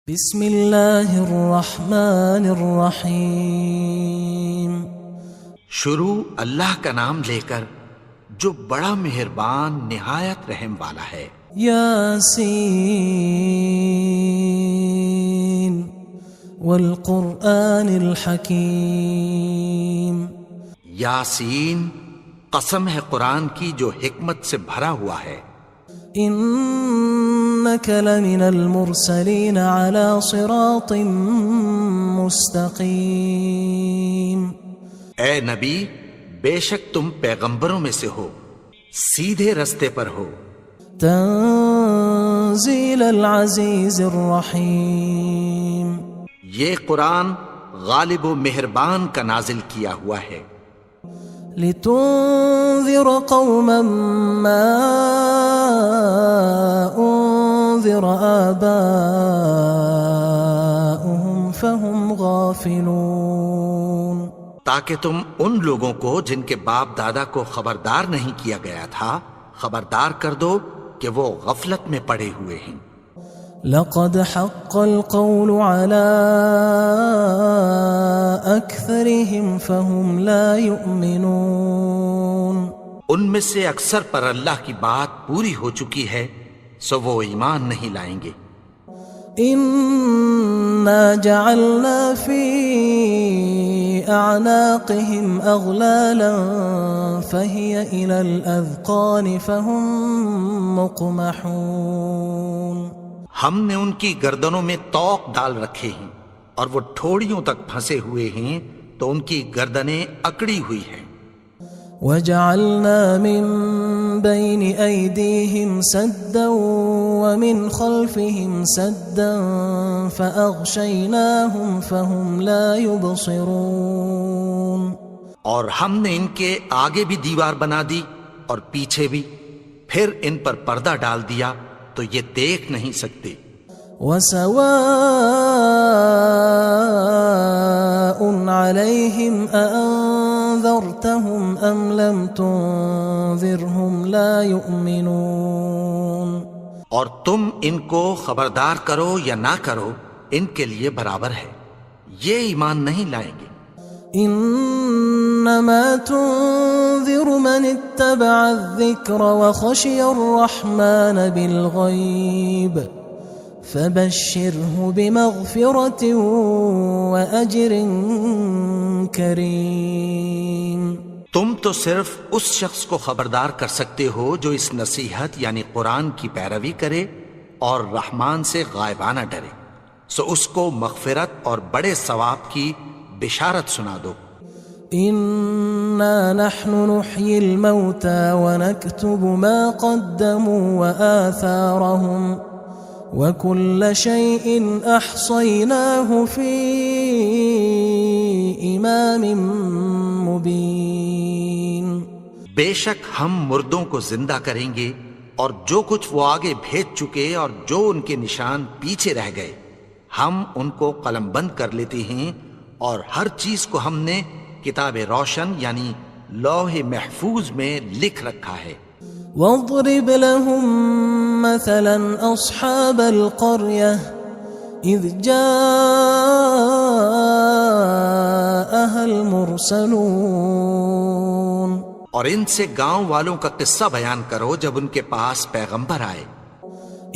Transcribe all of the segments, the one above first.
بسم اللہ الرحمن الرحیم۔ شروع اللہ کا نام لے کر جو بڑا مہربان نہایت رحم والا ہے۔ یاسین والقرآن الحکیم۔ یاسین، قسم ہے قرآن کی جو حکمت سے بھرا ہوا ہے۔ انک لمن المرسلین علی صراط مستقیم۔ اے نبی، بے شک تم پیغمبروں میں سے ہو، سیدھے رستے پر ہو۔ تنزیل العزیز الرحیم۔ یہ قرآن غالب و مہربان کا نازل کیا ہوا ہے۔ لتنذر قوما ما انذر آباؤهم فهم غافلون۔ تاکہ تم ان لوگوں کو جن کے باپ دادا کو خبردار نہیں کیا گیا تھا خبردار کر دو کہ وہ غفلت میں پڑے ہوئے ہیں۔ لقد حق القول على أكثرهم فهم لا يؤمنون۔ ان میں سے اکثر پر اللہ کی بات پوری ہو چکی ہے سو وہ ایمان نہیں لائیں گے۔ إنا جعلنا في أعناقهم أغلالا فهي إلى الأذقان فهم مقمحون۔ ہم نے ان کی گردنوں میں طوق ڈال رکھے ہیں اور وہ ٹھوڑیوں تک پھنسے ہوئے ہیں تو ان کی گردنیں اکڑی ہوئی ہیں۔ وجعلنا من بين أيديهم سدا ومن خلفهم سدا فأغشيناهم فهم لا يبصرون۔ اور ہم نے ان کے آگے بھی دیوار بنا دی اور پیچھے بھی، پھر ان پر پردہ ڈال دیا تو یہ دیکھ نہیں سکتے۔ وسواء عليهم أأنذرتهم أم لم تنذرهم لا يؤمنون۔ اور تم ان کو خبردار کرو یا نہ کرو ان کے لیے برابر ہے، یہ ایمان نہیں لائیں گے۔ انما تنذر من اتبع الذکر وخشی الرحمن بالغیب فبشره بمغفرة وأجر کریم۔ تم تو صرف اس شخص کو خبردار کر سکتے ہو جو اس نصیحت یعنی قرآن کی پیروی کرے اور رحمان سے غائبانہ ڈرے، سو اس کو مغفرت اور بڑے ثواب کی بشارت سنا دو۔ انا نحن نحيي الموتى ونكتب ما قدموا وآثارهم وكل شيء احصيناه في امام مبين۔ بے شک ہم مردوں کو زندہ کریں گے اور جو کچھ وہ آگے بھیج چکے اور جو ان کے نشان پیچھے رہ گئے ہم ان کو قلم بند کر لیتے ہیں، اور ہر چیز کو ہم نے کتاب روشن یعنی لوح محفوظ میں لکھ رکھا ہے۔ واضرب لهم مثلا اصحاب القرية اذ جاءها المرسلون۔ اور ان سے گاؤں والوں کا قصہ بیان کرو جب ان کے پاس پیغمبر آئے۔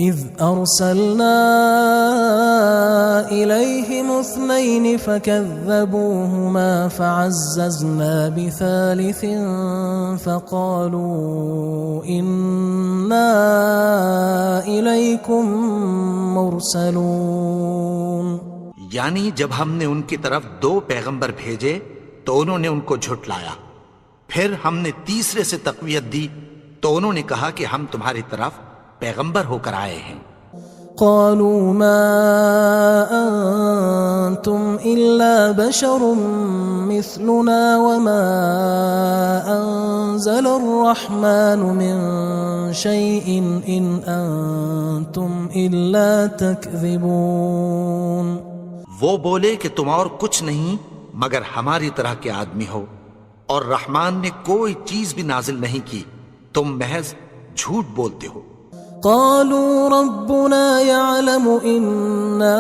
اذ ارسلنا الیہم اثنین فکذبوہما فعززنا بثالث فقالوا انا الیکم مرسلون۔ یعنی جب ہم نے ان کی طرف 2 پیغمبر بھیجے تو انہوں نے ان کو جھٹلایا، پھر ہم نے تیسرے سے تقویت دی تو انہوں نے کہا کہ ہم تمہاری طرف پیغمبر ہو کر آئے ہیں۔ قالوا ما انتم الا بشر مثلنا وما انزل الرحمن من شيء ان انتم الا تكذبون۔ وہ بولے کہ تم اور کچھ نہیں مگر ہماری طرح کے آدمی ہو، اور رحمان نے کوئی چیز بھی نازل نہیں کی، تم محض جھوٹ بولتے ہو۔ قالوا ربنا يعلم إنا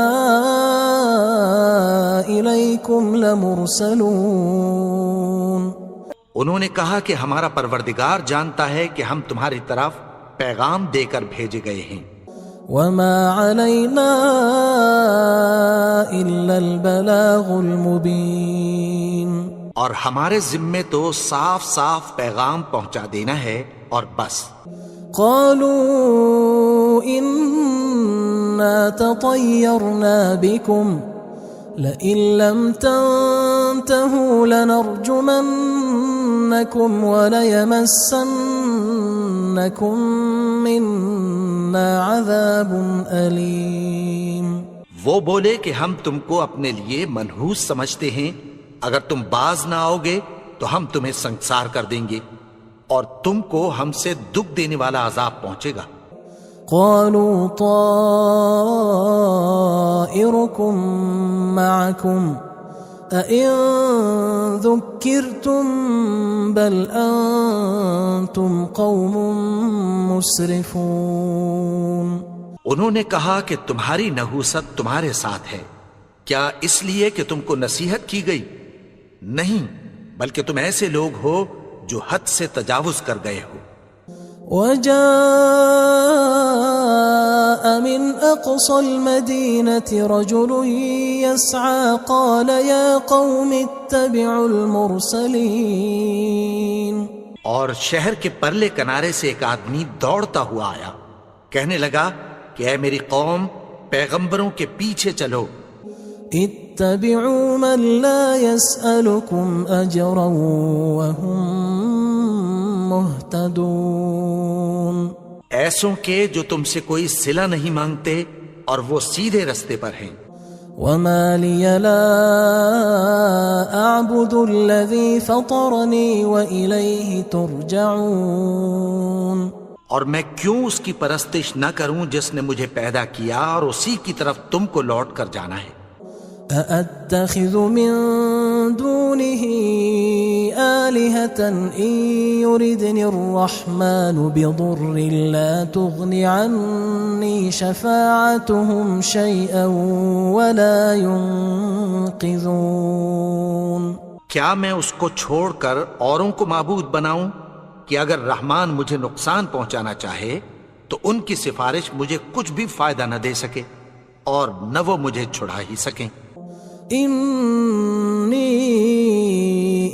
إليكم لمرسلون. انہوں نے کہا کہ ہمارا پروردگار جانتا ہے کہ ہم تمہاری طرف پیغام دے کر بھیجے گئے ہیں. وما علينا إلا البلاغ المبين. اور ہمارے ذمے تو صاف صاف پیغام پہنچا دینا ہے اور بس. قالوا إنا تطيرنا بكم لئن لم تنتهوا لنرجمنكم وليمسنكم منا عذاب أليم. وہ بولے کہ ہم تم کو اپنے لیے منحوس سمجھتے ہیں، اگر تم باز نہ آؤ گے تو ہم تمہیں سنسار کر دیں گے اور تم کو ہم سے دکھ دینے والا عذاب پہنچے گا. قالوا طائركم معكم أئن ذكرتم بل أنتم قوم مسرفون. انہوں نے کہا کہ تمہاری نحوست تمہارے ساتھ ہے، کیا اس لیے کہ تم کو نصیحت کی گئی؟ نہیں، بلکہ تم ایسے لوگ ہو جو حد سے تجاوز کر گئے ہو. وجاء من أقصى المدينة رجل يسعى قال يا قوم اتبعوا المرسلين. اور شہر کے پرلے کنارے سے ایک آدمی دوڑتا ہوا آیا، کہنے لگا کہ اے میری قوم، پیغمبروں کے پیچھے چلو. اتبعوا من لا يسألكم أجرا وهم مهتدون. ایسوں کے جو تم سے کوئی صلہ نہیں مانگتے اور وہ سیدھے رستے پر ہیں. وما لي لا أعبد الذي فطرني وإليه ترجعون. اور میں کیوں اس کی پرستش نہ کروں جس نے مجھے پیدا کیا اور اسی کی طرف تم کو لوٹ کر جانا ہے. أأتخذ من دونه آلهة إن يردني الرحمن بضر لا تغن عني شفاعتهم شيئا ولا ينقذون. کیا میں اس کو چھوڑ کر اوروں کو معبود بناؤں کہ اگر رحمان مجھے نقصان پہنچانا چاہے تو ان کی سفارش مجھے کچھ بھی فائدہ نہ دے سکے اور نہ وہ مجھے چھڑا ہی سکیں. إني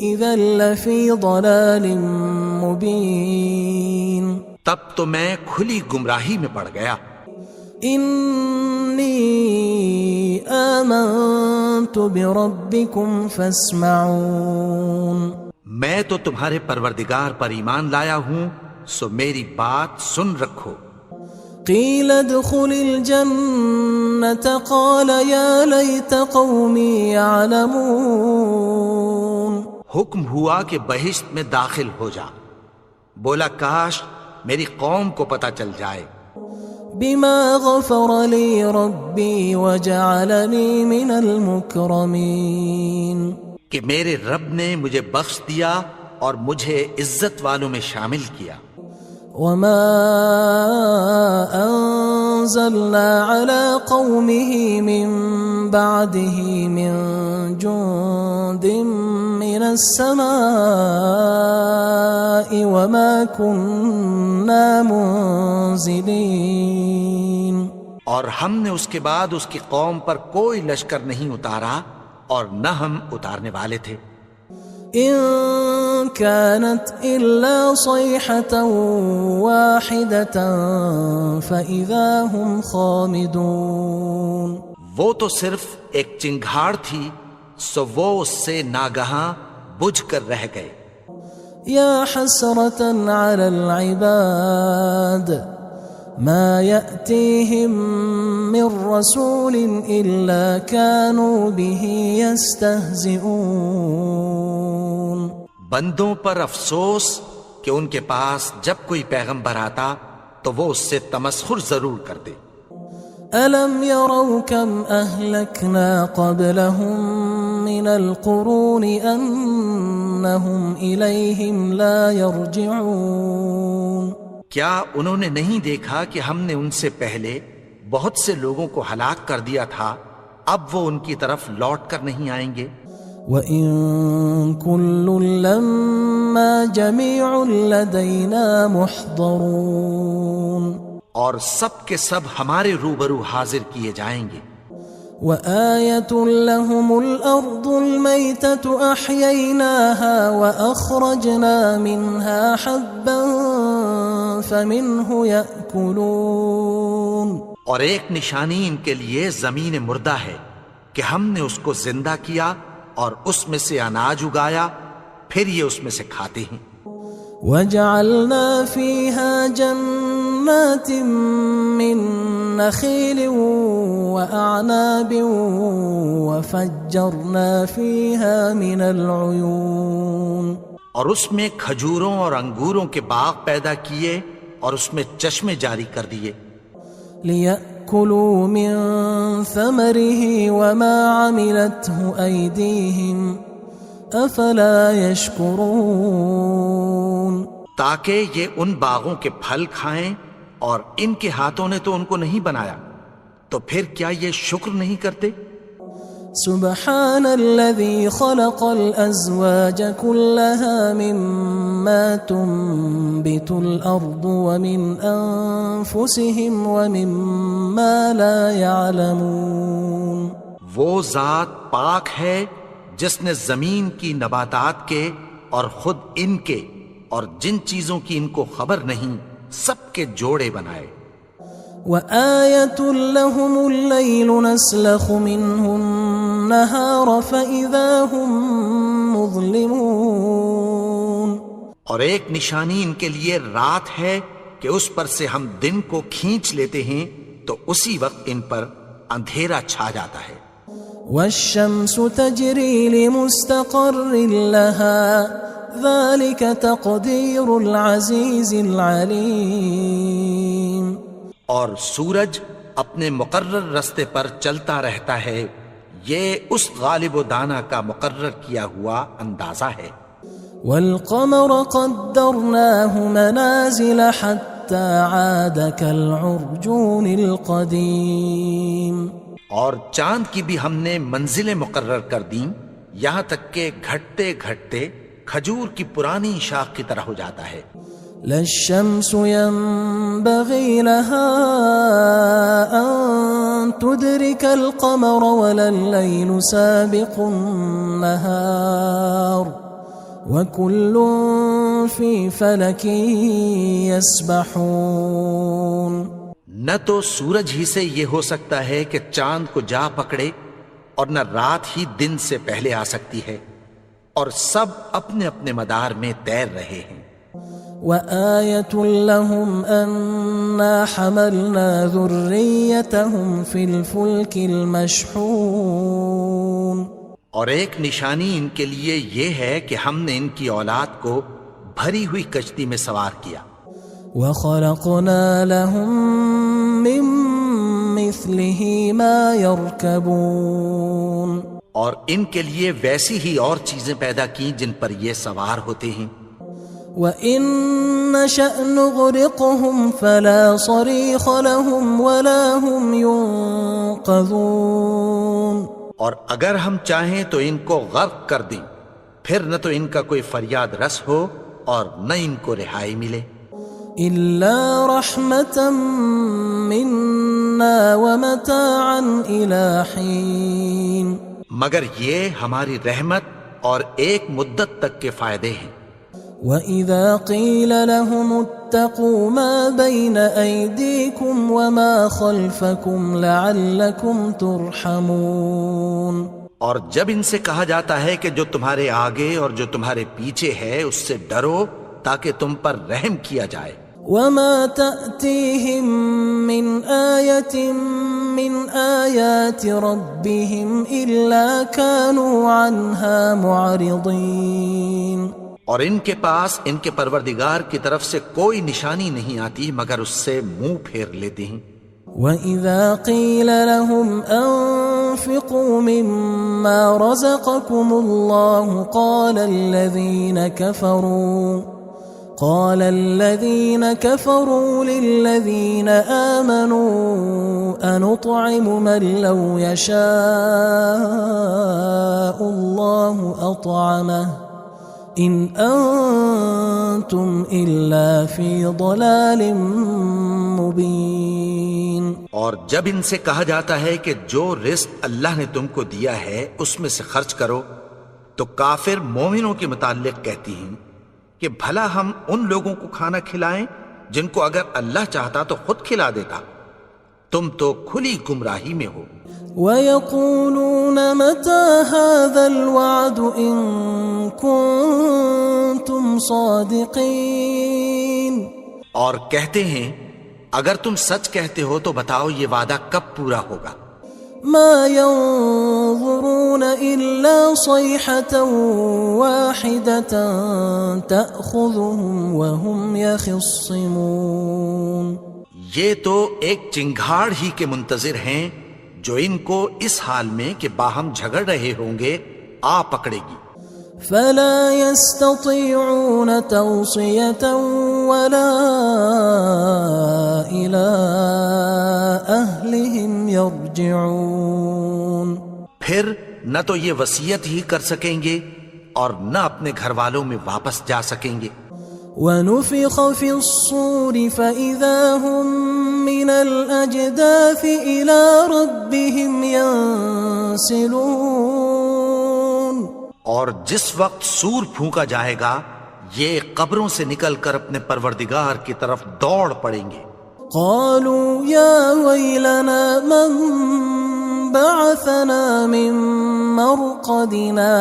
إذا لفي ضلال مبين. تب تو میں کھلی گمراہی میں پڑ گیا. إني آمنت بربكم فاسمعون. میں تو تمہارے پروردگار پر ایمان لایا ہوں، سو میری بات سن رکھو. قيل ادخل الجنة قال يا ليت قومي يعلمون. حکم ہوا کہ بہشت میں داخل ہو جا. بولا کاش میری قوم کو پتہ چل جائے. بما غفر لي ربي وجعلني من المكرمين. کہ میرے رب نے مجھے بخش دیا اور مجھے عزت والوں میں شامل کیا. وما أنزلنا على قومه من بعده من جند من السماء وما كنا منزلين. اور ہم نے اس کے بعد اس کی قوم پر کوئی لشکر نہیں اتارا اور نہ ہم اتارنے والے تھے. إن كانت إلا صيحة واحدة فإذا هم خامدون. وہ تو صرف ایک چنگھاڑ تھی، سو وہ اس سے ناگہاں بجھ کر رہ گئے. يا حسرة على العباد ما يأتيهم من رسول إلا كانوا به يستهزئون. بندوں پر افسوس کہ ان کے پاس جب کوئی پیغمبر آتا تو وہ اس سے تمسخر ضرور کرتے. ألم يروا كم أهلكنا قبلهم من القرون أنهم إليهم لا يرجعون. کیا انہوں نے نہیں دیکھا کہ ہم نے ان سے پہلے بہت سے لوگوں کو ہلاک کر دیا تھا، اب وہ ان کی طرف لوٹ کر نہیں آئیں گے؟ وَإِن كُلٌّ لَمَّا جَمِيعٌ لَدَيْنَا مُحْضَرُونَ، اور سب کے سب ہمارے روبرو حاضر کیے جائیں گے۔ وَآيَةٌ لَهُمُ الْأَرْضُ الْمَيْتَةُ أَحْيَيْنَاهَا وَأَخْرَجْنَا مِنْهَا حَبًّا فَمِنْهُ يَأْكُلُونَ، اور ایک نشانی ان کے لیے زمین مردہ ہے کہ ہم نے اس کو زندہ کیا اور اس میں سے اناج اگایا، پھر یہ اس میں سے کھاتے ہیں۔ وَجَعَلْنَا فِيهَا جَنَّاتٍ مِّن نَخِيلٍ وَأَعْنَابٍ وَفَجَّرْنَا فِيهَا مِنَ الْعُيُونِ، اور اس میں کھجوروں اور انگوروں کے باغ پیدا کیے اور اس میں چشمے جاری کر دیے، لِيَأْكُلُوا مِن ثَمَرِهِ وَمَا عَمِلَتْهُ أَيْدِيهِمْ أَفَلَا يَشْكُرُونَ، تاکہ یہ ان باغوں کے پھل کھائیں، اور ان کے ہاتھوں نے تو ان کو نہیں بنایا، تو پھر کیا یہ شکر نہیں کرتے؟ سبحان الذي خلق الأزواج كلها مما تنبت الأرض ومن أنفسهم ومما لا يعلمون، وہ ذات پاک ہے جس نے زمین کی نباتات کے اور خود ان کے اور جن چیزوں کی ان کو خبر نہیں سب کے جوڑے بنائے۔ وآية لهم الليل نسلخ منه النهار فإذا هم مظلمون، اور ایک نشانی ان کے لیے رات ہے کہ اس پر سے ہم دن کو کھینچ لیتے ہیں تو اسی وقت ان پر اندھیرا چھا جاتا ہے۔ والشمس تجري لمستقر لها ذلك تقدير العزيز العليم، اور سورج اپنے مقرر رستے پر چلتا رہتا ہے، یہ اس غالب و دانا کا مقرر کیا ہوا اندازہ ہے۔ والقمر قدرناه منازل حتى عاد كالعرجون القديم، اور چاند کی بھی ہم نے منزلیں مقرر کر دیں، یہاں تک کہ گھٹتے گھٹتے کھجور کی پرانی شاخ کی طرح ہو جاتا ہے۔ لا الشمس ينبغي لها أن تدرك القمر ولا الليل سابق النهار وكل في فلك يسبحون، نہ تو سورج ہی سے یہ ہو سکتا ہے کہ چاند کو جا پکڑے، اور نہ رات ہی دن سے پہلے آ سکتی ہے، اور سب اپنے اپنے مدار میں تیر رہے ہیں۔ وآية لهم أنا حملنا ذريتهم في الفلك المشحون، اور ایک نشانی ان کے لیے یہ ہے کہ ہم نے ان کی اولاد کو بھری ہوئی کشتی میں سوار کیا۔ وخلقنا لهم من مثله ما يركبون، اور ان کے لیے ویسی ہی اور چیزیں پیدا کی جن پر یہ سوار ہوتے ہیں۔ وَإِن نَّشَأْ نُغْرِقْهُمْ فَلَا صَرِيخَ لَهُمْ وَلَا هُمْ يُنقَذُونَ، اور اگر ہم چاہیں تو ان کو غرق کر دیں، پھر نہ تو ان کا کوئی فریاد رس ہو اور نہ ان کو رہائی ملے۔ إِلَّا رَحْمَةً مِنَّا وَمَتَاعًا إِلَى حِينٍ، مگر یہ ہماری رحمت اور ایک مدت تک کے فائدے ہیں۔ وَإِذَا قِيلَ لَهُمُ اتَّقُوا مَا بَيْنَ أَيْدِيكُمْ وَمَا خَلْفَكُمْ لَعَلَّكُمْ تُرْحَمُونَ، اور جب ان سے کہا جاتا ہے کہ جو تمہارے آگے اور جو تمہارے پیچھے ہے اس سے ڈرو تاکہ تم پر رحم کیا جائے۔ وَمَا تَأْتِيهِم مِّنْ آيَةٍ مِّنْ آيَاتِ رَبِّهِمْ إِلَّا كَانُوا عَنْهَا مُعْرِضِينَ، اور ان کے پاس ان کے پروردگار کی طرف سے کوئی نشانی نہیں آتی مگر اس سے منہ پھیر لیتے ہیں۔ وَإِذَا قِيلَ لَهُمْ أَنفِقُوا مِمَّا رَزَقَكُمُ اللَّهُ قال الذين كفروا للذين آمنوا أنطعم من لو يشاء الله أطعمه إن أنتم إلا في ضلال مبين. اور جب ان سے کہا جاتا ہے کہ جو رزق اللہ نے تم کو دیا ہے اس میں سے خرچ کرو، تو کافر مومنوں کے متعلق کہتی ہیں کہ بھلا ہم ان لوگوں کو کھانا کھلائیں جن کو اگر اللہ چاہتا تو خود کھلا دیتا. تم تو کھلی گمراہی میں ہو. وَيَقُولُونَ مَتَى هَذَا الْوَعْدُ إِن كُنتُمْ صَادِقِينَ. اور کہتے ہیں اگر تم سچ کہتے ہو تو بتاؤ یہ وعدہ کب پورا ہوگا. ما ينظرون إلا صيحة واحدة تأخذهم وهم يخصمون. یہ تو ایک چنگھاڑ ہی کے منتظر ہیں جو ان کو اس حال میں کہ باہم جھگڑ رہے ہوں گے آ پکڑے گی. فلا يستطيعون توصية ولا إلى أهلهم يرجعون. پھر نہ تو یہ وصیت ہی کر سکیں گے اور نہ اپنے گھر والوں میں واپس جا سکیں گے. ونفخ في الصور فإذا هم من الأجداث إلى ربهم ينسلون. اور جس وقت سور پھونکا جائے گا یہ قبروں سے نکل کر اپنے پروردگار کی طرف دوڑ پڑیں گے. قالوا يا ويلنا من بعثنا من مرقدنا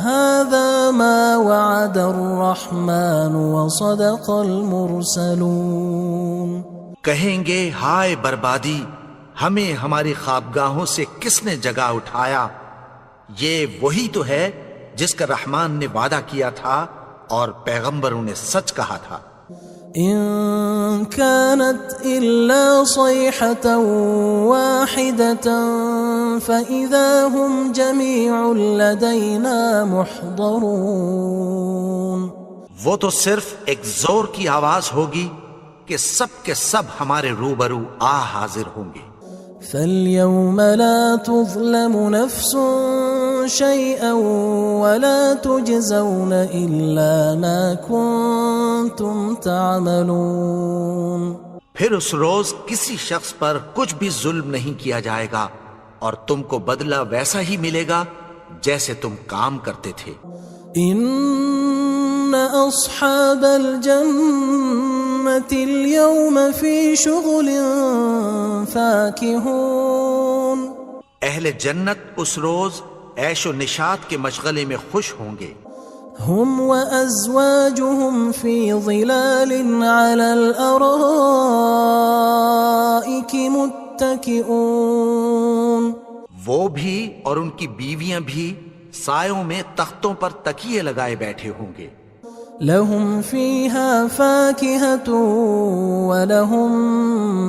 هذا ما وعد الرحمن وصدق المرسلون. کہیں گے ہائے بربادی، ہمیں ہماری خوابگاہوں سے کس نے جگا اٹھایا. یہ وہی تو ہے جس کا رحمان نے وعدہ کیا تھا اور پیغمبروں نے سچ کہا تھا. إن كانت إلا صيحة واحدة فإذا هم جميع لدينا محضرون. وہ تو صرف ایک زور کی آواز ہوگی کہ سب کے سب ہمارے روبرو آ حاضر ہوں گے. فاليوم لا تظلم نفس شيئا ولا تجزون إلا ما كنتم تعملون. پھر اس روز کسی شخص پر کچھ بھی ظلم نہیں کیا جائے گا اور تم کو بدلہ ویسا ہی ملے گا جیسے تم کام کرتے تھے. ان اصحاب الجنة اليوم في شغل فاكهون. اہل جنت اس روز عیش و نشاط کے مشغلے میں خوش ہوں گے. هم وأزواجهم في ظلال على الأرائك متكئون. وہ بھی اور ان کی بیویاں بھی سایوں میں تختوں پر تکیے لگائے بیٹھے ہوں گے. لهم فيها فاكهة ولهم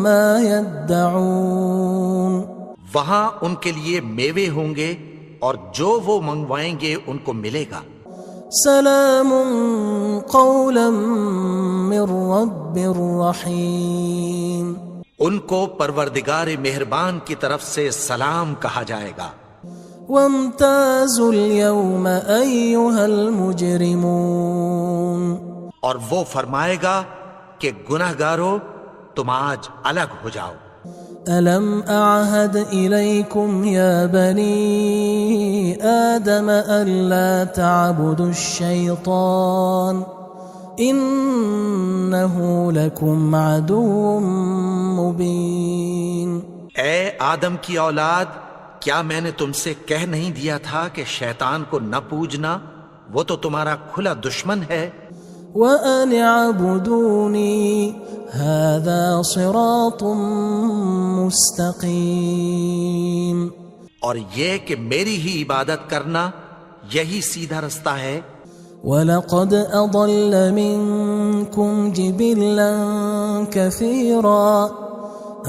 ما يدعون. وہاں ان کے لیے میوے ہوں گے اور جو وہ منگوائیں گے ان کو ملے گا. سلام قولا من رب رحیم. ان کو پروردگار مہربان کی طرف سے سلام کہا جائے گا. وامتازوا اليوم أيها المجرمون. اور وہ فرمائے گا کہ گناہگارو تم آج الگ ہو جاؤ. ألم أعهد إليكم يا بني آدم ألا تعبدوا الشيطان إنه لكم عدو مبين. اے آدم کی اولاد، کیا میں نے تم سے کہہ نہیں دیا تھا کہ شیطان کو نہ پوجنا، وہ تو تمہارا کھلا دشمن ہے. وَأَنِ اعْبُدُونِي هَذَا صِرَاطٌ مُسْتَقِيمٌ. اور یہ کہ میری ہی عبادت کرنا یہی سیدھا رستہ ہے. وَلَقَدْ أَضَلَّ مِنْكُمْ جِبِلًّا كَثِيرًا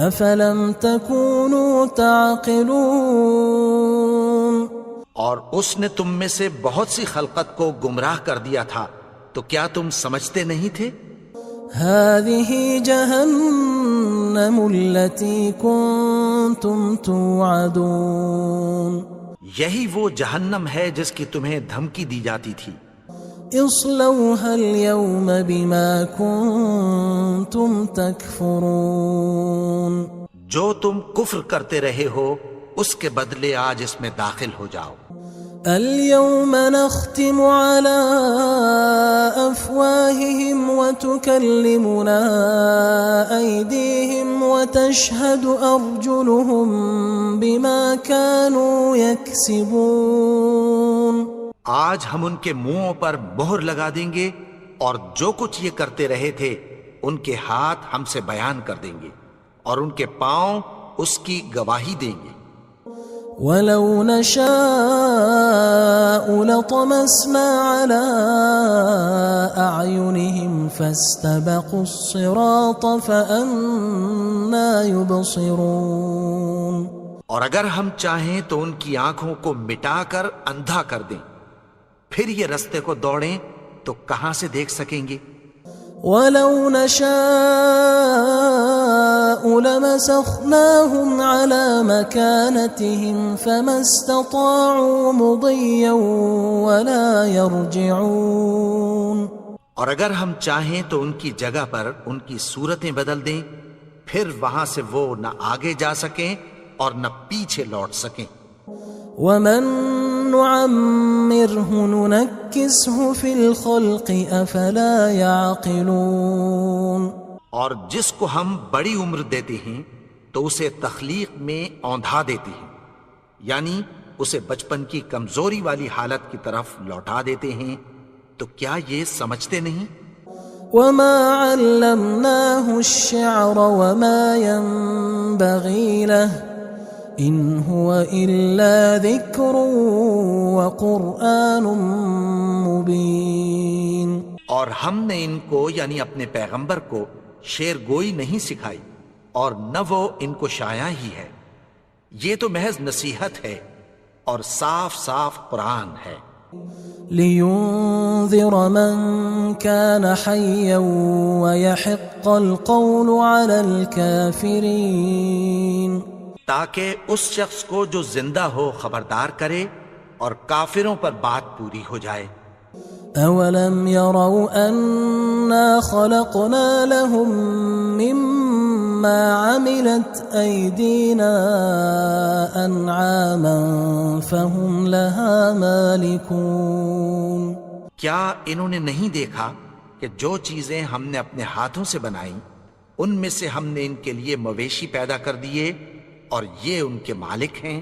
أَفَلَمْ تَكُونُوا تَعْقِلُونَ. اور اس نے تم میں سے بہت سی خلقت کو گمراہ کر دیا تھا، تو کیا تم سمجھتے نہیں تھے؟ هذه جهنم التي كنتم توعدون یہی وہ جہنم ہے جس کی تمہیں دھمکی دی جاتی تھی۔ اصلوها اليوم بما كنتم تكفرون جو تم کفر کرتے رہے ہو اس کے بدلے آج اس میں داخل ہو جاؤ۔ اليوم نختم على أفواههم وتكلمنا أيديهم وتشهد أرجلهم بما كانوا يكسبون آج ہم ان کے منہوں پر مہر لگا دیں گے اور جو کچھ یہ کرتے رہے تھے ان کے ہاتھ ہم سے بیان کر دیں گے اور ان کے پاؤں اس کی گواہی دیں گے۔ وَلَوْ نَشَاءُ لَطَمَسْنَا عَلَىٰ أَعْيُنِهِمْ فَاسْتَبَقُوا الصِّرَاطَ فَأَنَّىٰ يُبْصِرُونَ اور اگر ہم چاہیں تو ان کی آنکھوں کو مٹا کر اندھا کر دیں، پھر یہ رستے کو دوڑیں تو کہاں سے دیکھ سکیں گے؟ وَلَوْ نَشَاءُ لَمَسَخْنَاهُمْ عَلَىٰ مَكَانَتِهِمْ فَمَا اسْتَطَاعُوا مُضِيًّا وَلَا يَرْجِعُونَ اور اگر ہم چاہیں تو ان کی جگہ پر ان کی صورتیں بدل دیں، پھر وہاں سے وہ نہ آگے جا سکیں اور نہ پیچھے لوٹ سکیں۔ وَمَن نُعَمِّرْهُ نُنَكِّسْهُ فِي الْخَلْقِ أَفَلَا يَعْقِلُونَ اور جس کو ہم بڑی عمر دیتے ہیں تو اسے تخلیق میں اوندھا دیتے ہیں، یعنی اسے بچپن کی کمزوری والی حالت کی طرف لوٹا دیتے ہیں، تو کیا یہ سمجھتے نہیں؟ وَمَا عَلَّمْنَاهُ الشِّعْرَ وَمَا يَنبَغِي لَهُ إِنْ هُوَ إِلَّا ذِكْرٌ وَقُرْآنٌ مُبِينٌ اور ہم نے ان کو یعنی اپنے پیغمبر کو شعر گوئی نہیں سکھائی اور نہ وہ ان کو شایع ہی ہے، یہ تو محض نصیحت ہے اور صاف صاف قرآن ہے۔ لِيُنذِرَ مَن كَانَ حَيًّا وَيَحِقَّ الْقَوْلُ عَلَى الْكَافِرِينَ تاکہ اس شخص کو جو زندہ ہو خبردار کرے اور کافروں پر بات پوری ہو جائے۔ أَوَلَمْ يَرَوْا أَنَّا خَلَقْنَا لَهُم مِّمَّا عَمِلَتْ أَيْدِينَا أَنْعَامًا فَهُمْ لَهَا مَالِكُونَ کیا انہوں نے نہیں دیکھا کہ جو چیزیں ہم نے اپنے ہاتھوں سے بنائیں ان میں سے ہم نے ان کے لیے مویشی پیدا کر دیے اور یہ ان کے مالک ہیں۔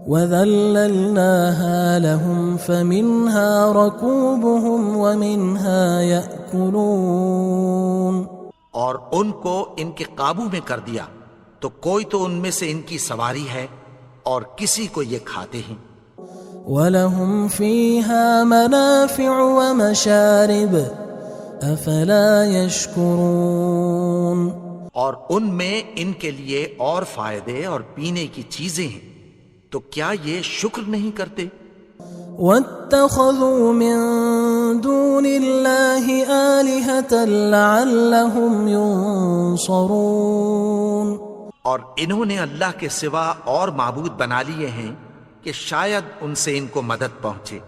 وَذَلَّلْنَاهَا لَهُمْ فَمِنْهَا رَكُوبُهُمْ وَمِنْهَا يَأْكُلُونَ اور ان کو ان کے قابو میں کر دیا تو کوئی تو ان میں سے ان کی سواری ہے اور کسی کو یہ کھاتے ہیں۔ وَلَهُمْ فِيهَا مَنَافِعُ وَمَشَارِبُ أَفَلَا يَشْكُرُونَ اور ان میں ان کے لیے اور فائدے اور پینے کی چیزیں ہیں، تو کیا یہ شکر نہیں کرتے؟ وَاتَّخَذُوا مِن دُونِ اللَّهِ آلِهَةً لَعَلَّهُمْ يُنصَرُونَ اور انہوں نے اللہ کے سوا اور معبود بنا لیے ہیں کہ شاید ان سے ان کو مدد پہنچے۔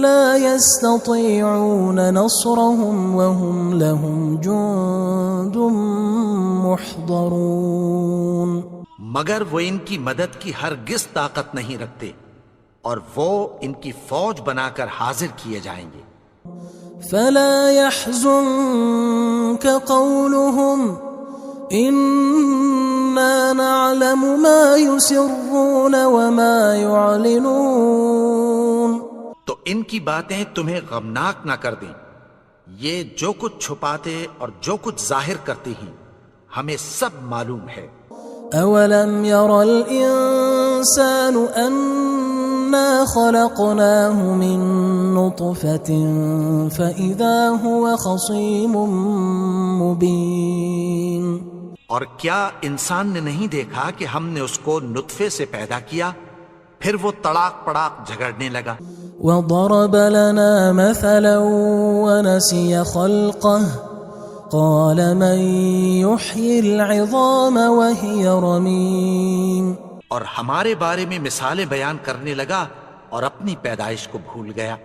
لا يستطيعون نصرهم وهم لهم جند محضرون مگر وہ ان کی مدد کی ہرگز طاقت نہیں رکھتے اور وہ ان کی فوج بنا کر حاضر کیے جائیں گے۔ فلا يحزنك قولهم إنا نعلم ما يسرون وما يعلنون تو ان کی باتیں تمہیں غمناک نہ کر دیں، یہ جو کچھ چھپاتے اور جو کچھ ظاہر کرتے ہیں ہمیں سب معلوم ہے۔ أولم ير الإنسان أنا خلقناه من نطفة فإذا هو خصيم مبين اور کیا انسان نے نہیں دیکھا کہ ہم نے اس کو نطفے سے پیدا کیا، پھر وہ تڑاک پڑاک جھگڑنے لگا۔ وضرب لنا مثلا ونسي خلقه قال من يحيي العظام وهي رميم. اور ہمارے بارے میں مثالیں بیان کرنے لگا اور اپنی پیدائش کو بھول گیا.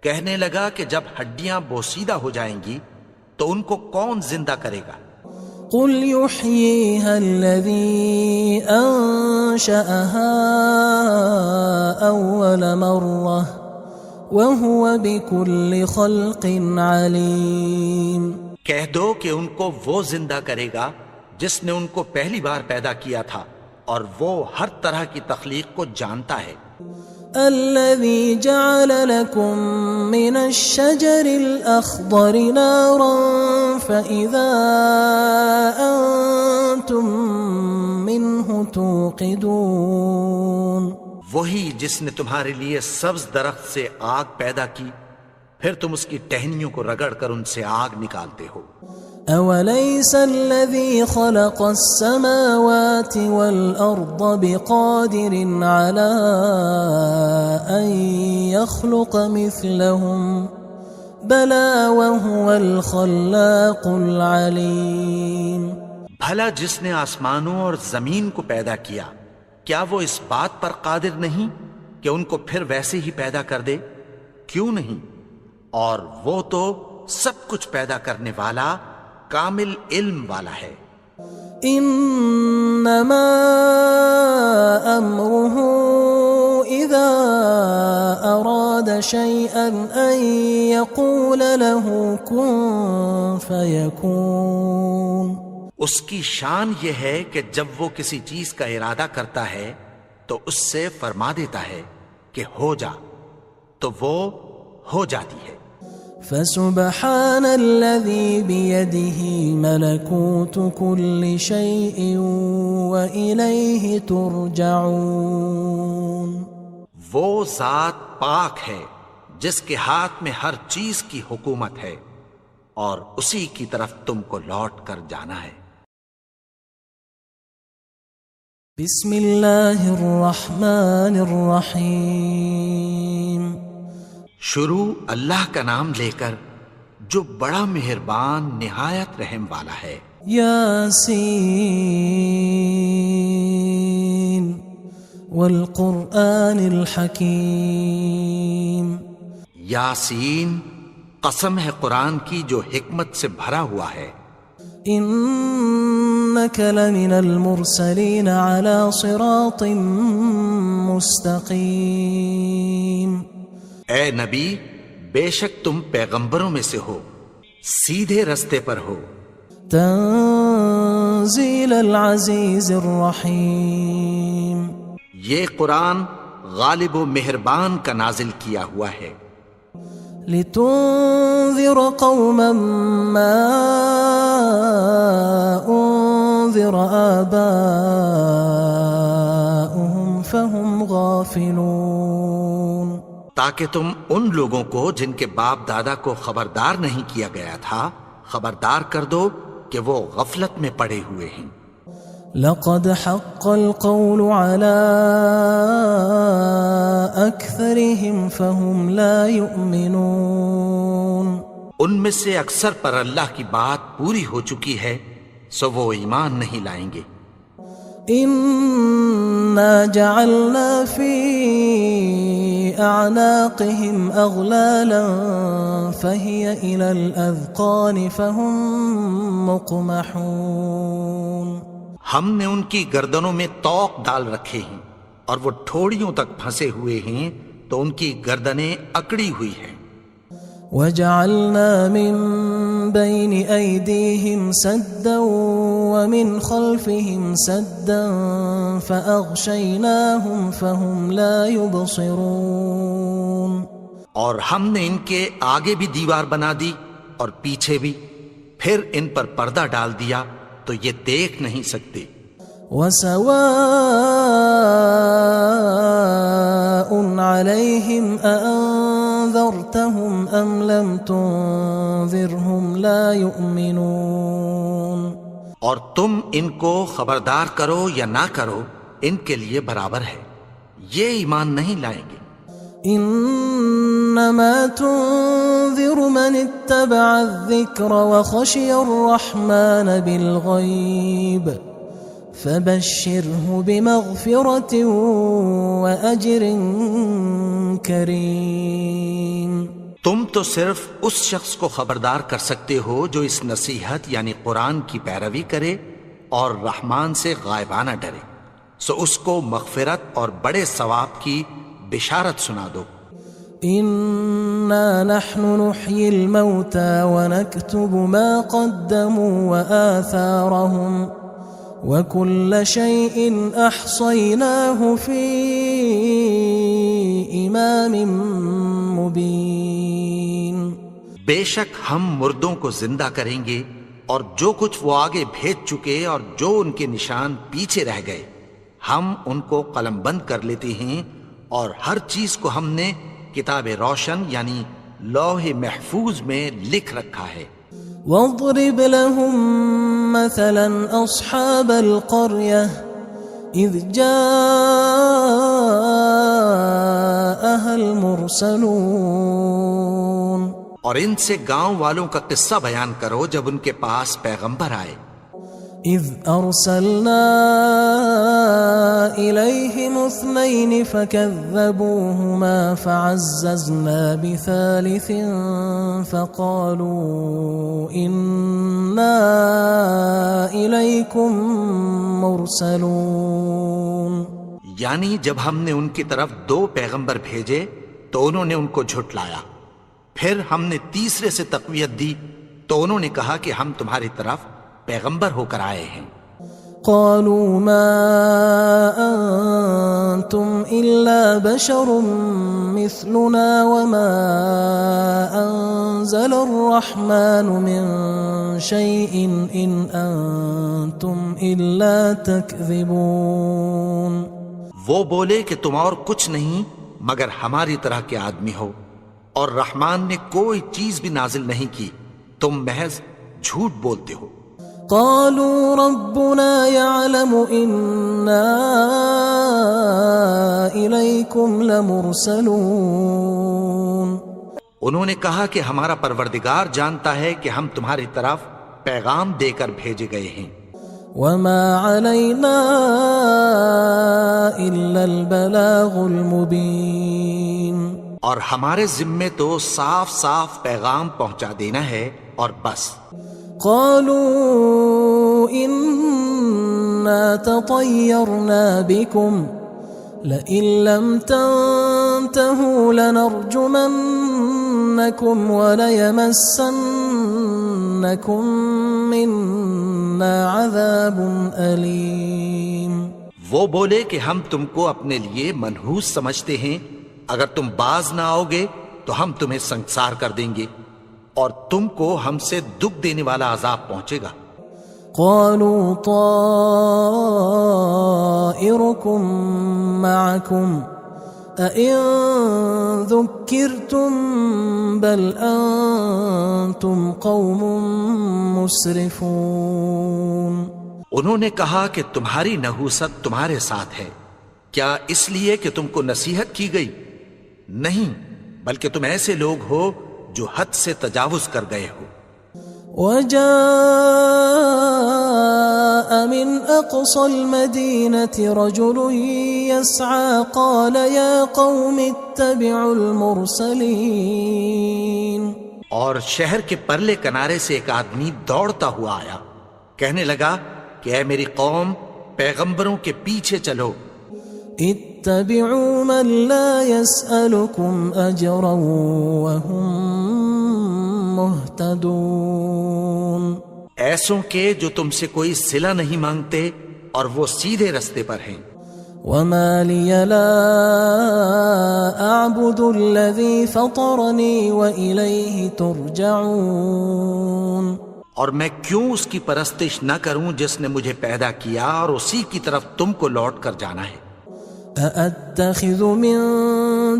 کہنے لگا کہ جب ہڈیاں بوسیدہ ہو جائیں گی تو ان کو کون زندہ کرے گا؟ قل يحييها الذي أنشأها أول مرة وهو بكل خلق عليم. کہہ دو کہ ان کو وہ زندہ کرے گا جس نے ان کو پہلی بار پیدا کیا تھا اور وہ ہر طرح کی تخلیق کو جانتا ہے. الذي جعل لكم من الشجر الأخضر نارا فإذا أنتم منه توقدون. وہی جس نے تمہارے لیے سبز درخت سے آگ پیدا کی پھر تم اس کی ٹہنیوں کو رگڑ کر ان سے آگ نکالتے ہو. أوليس الذي خلق السماوات والأرض بقادر على أن يخلق مثلهم بلى وهو الخلاق العليم. بھلا جس نے آسمانوں اور زمین کو پیدا کیا کیا وہ اس بات پر قادر نہیں کہ ان کو پھر ویسے ہی پیدا کر دے؟ کیوں نہیں؟ اور وہ تو سب کچھ پیدا کرنے والا کامل علم والا ہے. انما امره اذا اراد شيئا ان يقول له كن فيكون. اس کی شان یہ ہے کہ جب وہ کسی چیز کا ارادہ کرتا ہے تو اس سے فرما دیتا ہے کہ ہو جا تو وہ ہو جاتی ہے. فسبحان الذي بيده ملكوت كل شيء وإليه ترجعون. وہ ذات پاک ہے جس کے ہاتھ میں ہر چیز کی حکومت ہے اور اسی کی طرف تم کو لوٹ کر جانا ہے. بسم اللہ الرحمن الرحیم. شروع اللہ کا نام لے کر جو بڑا مہربان نہایت رحم والا ہے. یاسین والقرآن الحکیم. یاسین قسم ہے قرآن کی جو حکمت سے بھرا ہوا ہے. انک لمن المرسلین علی صراط مستقیم. اے نبی بے شک تم پیغمبروں میں سے ہو سیدھے رستے پر ہو. تنزیل العزیز الرحیم. یہ قرآن غالب و مہربان کا نازل کیا ہوا ہے. لتنذر قوما ما انذر آباؤهم فهم غافلون. تاکہ تم ان لوگوں کو جن کے باپ دادا کو خبردار نہیں کیا گیا تھا خبردار کر دو کہ وہ غفلت میں پڑے ہوئے ہیں. لقد حق القول على أكثرهم فهم لا يؤمنون. ان میں سے اکثر پر اللہ کی بات پوری ہو چکی ہے سو وہ ایمان نہیں لائیں گے. إنا جعلنا في أعناقهم أغلالا فهي إلى الأذقان فهم مقمحون. ہم نے ان کی گردنوں میں طوق ڈال رکھے ہیں اور وہ ٹھوڑیوں تک پھنسے ہوئے ہیں تو ان کی گردنیں اکڑی ہوئی ہیں. وجعلنا من بين أيديهم سدا ومن خلفهم سدا فأغشيناهم فهم لا يبصرون. اور ہم نے ان کے آگے بھی دیوار بنا دی اور پیچھے بھی پھر ان پر پردہ ڈال دیا تو یہ دیکھ نہیں سکتے. وسواء عليهم أأنذرتهم أم لم تنذرهم لا يؤمنون. اور تم ان کو خبردار کرو یا نہ کرو ان کے لیے برابر ہے یہ ایمان نہیں لائیں گے. إنما تنذر من اتبع الذكر وخشي الرحمن بالغيب فبشره بمغفرة وأجر كريم۔ تم تو صرف اس شخص کو خبردار کر سکتے ہو جو اس نصیحت یعنی قرآن کی پیروی کرے اور رحمان سے غائبانہ ڈرے، سو اس کو مغفرت اور بڑے ثواب کی بشارت سنا دو۔ إنا نحن نحيي الموتى ونكتب ما قدموا وآثارهم وكل شيء أحصيناه في إمام مبين۔ بے شک ہم مردوں کو زندہ کریں گے اور جو کچھ وہ آگے بھیج چکے اور جو ان کے نشان پیچھے رہ گئے ہم ان کو قلم بند کر لیتے ہیں، اور ہر چیز کو ہم نے کتاب روشن یعنی لوح محفوظ میں لکھ رکھا ہے۔ واضرب لهم مثلا أصحاب القرية إذ جاءها المرسلون، اور ان سے گاؤں والوں کا قصہ بیان کرو جب ان کے پاس پیغمبر آئے۔ إذ أرسلنا إليهم 2 فكذبوهما فعززنا بثالث فقالوا إنا إليكم مرسلون۔ یعنی جب ہم نے ان کی طرف 2 پیغمبر بھیجے تو انہوں نے ان کو جھٹلایا، پھر ہم نے تیسرے سے تقویت دی تو انہوں نے کہا کہ ہم تمہاری طرف پیغمبر ہو کر آئے ہیں۔ قالوا ما أنتم إلا بشر مثلنا وما أنزل الرحمن من شيء إن أنتم إلا تكذبون۔ وہ بولے کہ تم اور کچھ نہیں مگر ہماری طرح کے آدمی ہو، اور رحمان نے کوئی چیز بھی نازل نہیں کی، تم محض جھوٹ بولتے ہو۔ قالوا ربنا يعلم إنا إليكم لمرسلون۔ انہوں نے کہا کہ ہمارا پروردگار جانتا ہے کہ ہم تمہاری طرف پیغام دے کر بھیجے گئے ہیں۔ وما علينا إلا البلاغ المبين۔ اور ہمارے ذمے تو صاف صاف پیغام پہنچا دینا ہے اور بس۔ قالوا إنا تطيرنا بكم لئن لم تنتهوا لنرجمنكم وليمسنكم منا عذاب أليم۔ وہ بولے کہ ہم تم کو اپنے لیے منحوس سمجھتے ہیں، اگر تم باز نہ آؤ گے تو ہم تمہیں سنگسار کر دیں گے اور تم کو ہم سے دکھ دینے والا عذاب پہنچے گا۔ قالوا طائركم معكم أئن ذكرتم بل أنتم قوم مسرفون۔ انہوں نے کہا کہ تمہاری نحوست تمہارے ساتھ ہے، کیا اس لیے کہ تم کو نصیحت کی گئی؟ نہیں، بلکہ تم ایسے لوگ ہو جو حد سے تجاوز کر گئے ہو۔ وجاء من أقصى المدينة رجل يسعى قال يا قوم اتبعوا المرسلين۔ اور شہر کے پرلے کنارے سے ایک آدمی دوڑتا ہوا آیا، کہنے لگا کہ اے میری قوم، پیغمبروں کے پیچھے چلو۔ اتبعوا من لا يسألكم أجرا وهم مهتدون۔ ایسوں کے جو تم سے کوئی صلہ نہیں مانگتے اور وہ سیدھے رستے پر ہیں۔ وما لي لا أعبد الذي فطرني وإليه ترجعون۔ اور میں کیوں اس کی پرستش نہ کروں جس نے مجھے پیدا کیا اور اسی کی طرف تم کو لوٹ کر جانا ہے۔ أأتخذ من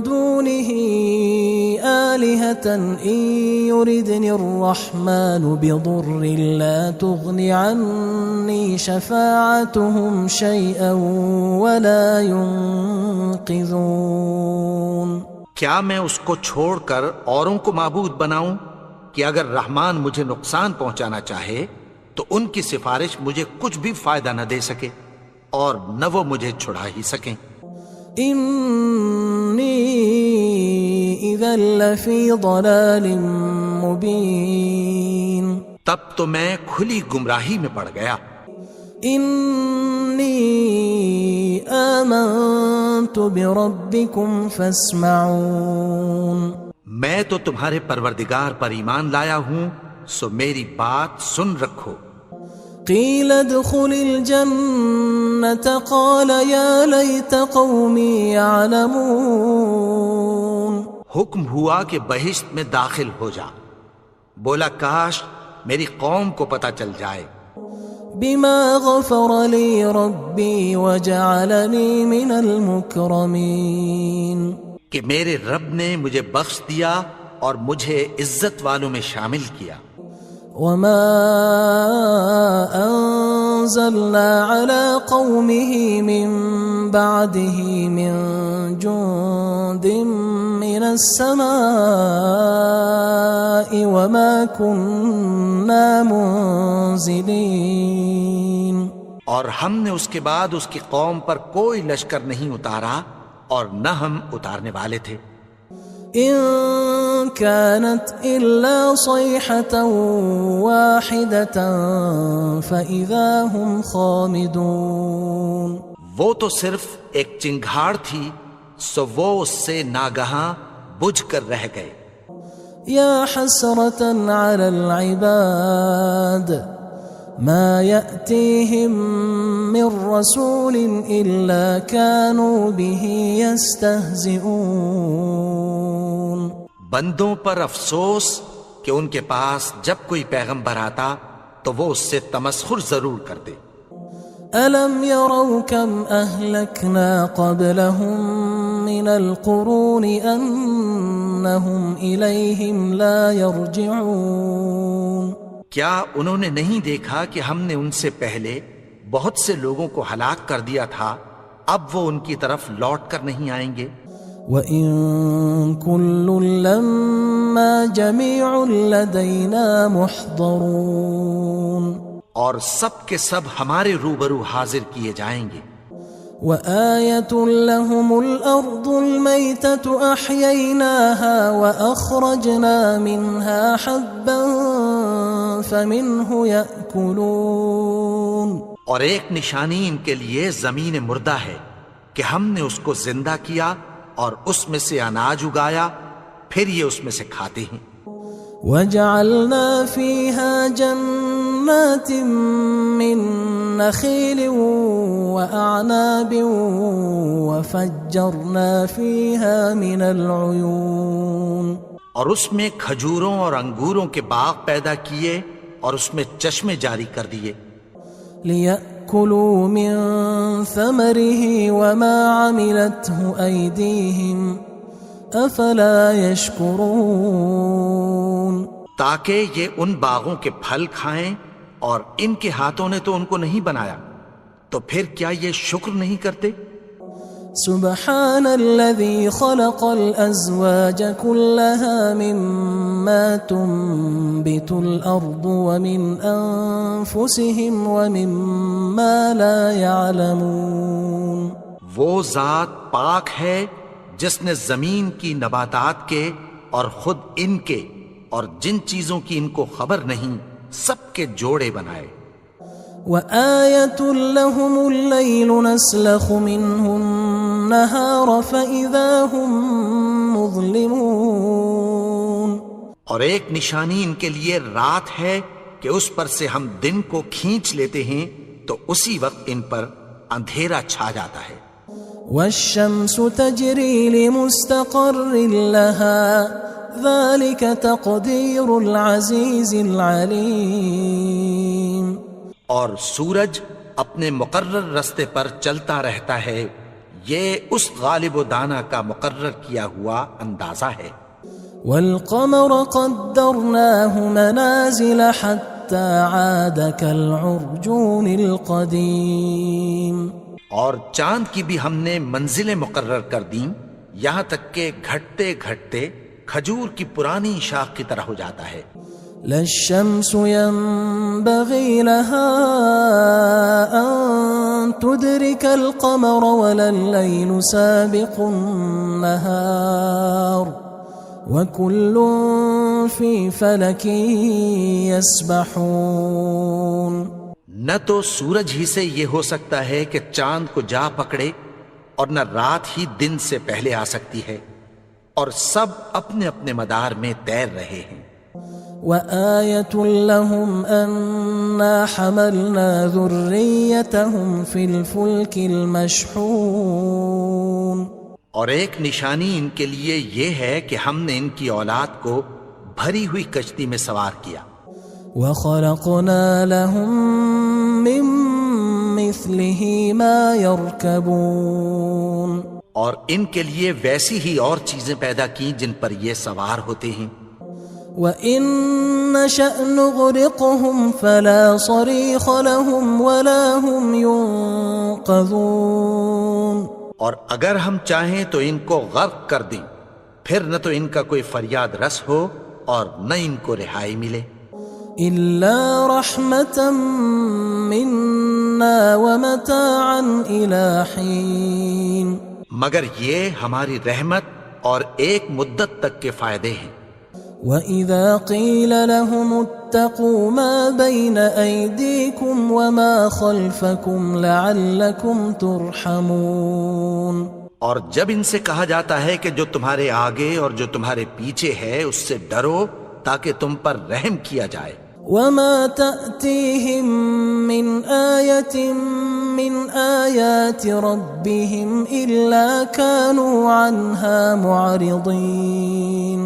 دونه آلهة إن يردني الرحمن بضر لا تغن عني شفاعتهم شيئا ولا ينقذون۔ کیا میں اس کو چھوڑ کر اوروں کو معبود بناؤں کہ اگر رحمان مجھے نقصان پہنچانا چاہے تو ان کی سفارش مجھے کچھ بھی فائدہ نہ دے سکے اور نہ وہ مجھے چھڑا ہی سکیں۔ انی اذا لفی ضلال مبین، تب تو میں کھلی گمراہی میں پڑ گیا۔ انی آمنت بربکم فاسمعون، میں تو تمہارے پروردگار پر ایمان لایا ہوں، سو میری بات سن رکھو۔ قیل ادخل الجنة قال یا لیت قومی یعلمون، حکم ہوا کہ بہشت میں داخل ہو جا، بولا کاش میری قوم کو پتہ چل جائے۔ بما غفر لی ربی وجعلنی من المکرمین، کہ میرے رب نے مجھے بخش دیا اور مجھے عزت والوں میں شامل کیا۔ وما انزلنا على قومه من بعده من جند من السماء وما كنا منزلين، اور ہم نے اس کے بعد اس کی قوم پر کوئی لشکر نہیں اتارا اور نہ ہم اتارنے والے تھے۔ ان كانت الا صيحة واحدة فاذا هم خامدون، وہ تو صرف ایک چنگھاڑ تھی، سو وہ اس سے ناگہاں بجھ کر رہ گئے۔ یا حسرة على العباد ما يأتيهم من رسول إلا كانوا به يستهزئون، بندوں پر افسوس کہ ان کے پاس جب کوئی پیغمبر آتا تو وہ اس سے تمسخر ضرور کرتے۔ ألم يروا كم أهلكنا قبلهم من القرون أنهم إليهم لا يرجعون، کیا انہوں نے نہیں دیکھا کہ ہم نے ان سے پہلے بہت سے لوگوں کو ہلاک کر دیا تھا، اب وہ ان کی طرف لوٹ کر نہیں آئیں گے۔ وَإِن كُلٌّ لَمَّا جَمِيعٌ لَدَيْنَا مُحْضَرُونَ، اور سب کے سب ہمارے روبرو حاضر کیے جائیں گے۔ وَآيَةٌ لَهُمُ الْأَرْضُ الْمَيْتَةُ أَحْيَيْنَاهَا وَأَخْرَجْنَا مِنْهَا حَبًّا فَمِنْهُ يَأْكُلُونَ، اور ایک نشانی ان کے لیے زمین مردہ ہے کہ ہم نے اس کو زندہ کیا اور اس میں سے اناج اگایا، پھر یہ اس میں سے کھاتے ہیں۔ وَجَعَلْنَا فِيهَا جَنَّاتٍ مِّن نَخِيلٍ وَأَعْنَابٍ وَفَجَّرْنَا فِيهَا مِنَ الْعُيُونِ، اور اس میں کھجوروں اور انگوروں کے باغ پیدا کیے اور اس میں چشمے جاری کر دیے۔ لِيَأْكُلُوا مِن ثَمَرِهِ وَمَا عَمِلَتْهُ أَيْدِيهِمْ أَفَلَا يَشْكُرُونَ، تاکہ یہ ان باغوں کے پھل کھائیں اور ان کے ہاتھوں نے تو ان کو نہیں بنایا، تو پھر کیا یہ شکر نہیں کرتے؟ سبحان الذي خلق الأزواج كلها مما تنبت الأرض ومن أنفسهم ومما لا يعلمون، وہ ذات پاک ہے جس نے زمین کی نباتات کے اور خود ان کے اور جن چیزوں کی ان کو خبر نہیں سب کے جوڑے بنائے۔ وآية لهم الليل نسلخ منه النهار فإذا هم مظلمون، اور ایک نشانی ان کے لیے رات ہے کہ اس پر سے ہم دن کو کھینچ لیتے ہیں تو اسی وقت ان پر اندھیرا چھا جاتا ہے۔ والشمس تجري لمستقر لها ذلك تقدير العزيز العليم، اور سورج اپنے مقرر رستے پر چلتا رہتا ہے، یہ اس غالب و دانا کا مقرر کیا ہوا اندازہ ہے۔ والقمر قدرناه منازل حتى عاد كالعرجون القديم، اور چاند کی بھی ہم نے منزلیں مقرر کر دیں یہاں تک کہ گھٹتے گھٹتے کھجور کی پرانی شاخ کی طرح ہو جاتا ہے. لا الشمس ينبغي لها أن تدرك القمر ولا الليل سابق النهار وكل في فلك يسبحون. نہ تو سورج ہی سے یہ ہو سکتا ہے کہ چاند کو جا پکڑے اور نہ رات ہی دن سے پہلے آ سکتی ہے، اور سب اپنے اپنے مدار میں تیر رہے ہیں. وآية لهم أنا حملنا ذريتهم في الفلك المشحون. اور ایک نشانی ان کے لیے یہ ہے کہ ہم نے ان کی اولاد کو بھری ہوئی کشتی میں سوار کیا. وخلقنا لهم من مثله ما يركبون. اور ان کے لیے ویسی ہی اور چیزیں پیدا کی جن پر یہ سوار ہوتے ہیں. وَإِن نَّشَأْ نُغْرِقْهُمْ فَلَا صَرِيخَ لَهُمْ وَلَا هُمْ يُنقَذُونَ. اور اگر ہم چاہیں تو ان کو غرق کر دیں، پھر نہ تو ان کا کوئی فریاد رس ہو اور نہ ان کو رہائی ملے. إِلَّا رَحْمَةً مِّنَّا وَمَتَاعًا إِلَى حِينٍ. مگر یہ ہماری رحمت اور ایک مدت تک کے فائدے ہیں. وَإِذَا قِيلَ لَهُمُ اتَّقُوا مَا بَيْنَ أَيْدِيكُمْ وَمَا خَلْفَكُمْ لَعَلَّكُمْ تُرْحَمُونَ. اور جب ان سے کہا جاتا ہے کہ جو تمہارے آگے اور جو تمہارے پیچھے ہے اس سے ڈرو تاکہ تم پر رحم کیا جائے. وَمَا تَأْتِيهِم مِّنْ آيَةٍ مِّنْ آيَاتِ رَبِّهِمْ إِلَّا كَانُوا عَنْهَا مُعْرِضِينَ.